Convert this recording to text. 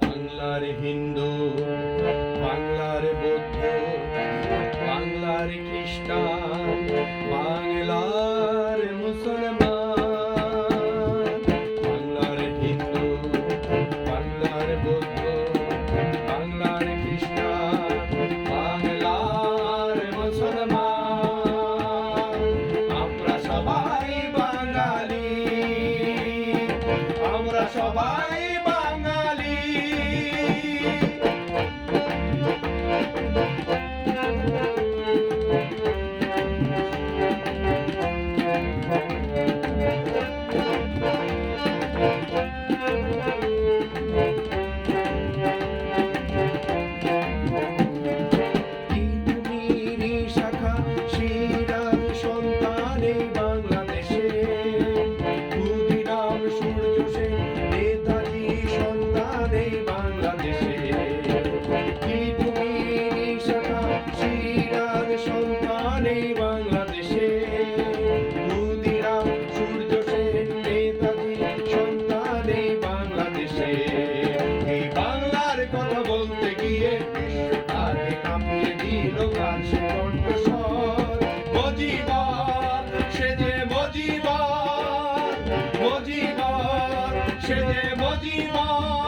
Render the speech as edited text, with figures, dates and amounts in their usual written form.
বাংলার হিন্দু, বাংলার বৌদ্ধ, বাংলার খ্রিস্টান, বাংলার মুসলমান। বাংলার হিন্দু, বাংলার বৌদ্ধ, বাংলার খ্রিস্টান, বাংলার মুসলমান। আমরা সবাই বাঙালি, আমরা সবাই বাঙালি। এই বাংলার কথা বলতে গিয়ে বিশ্বটাকে কাঁপিয়ে দিল গান সে কণ্ঠস্বর। মজিবর সে যে মজিবর, মজিবর সে যে মজিবর।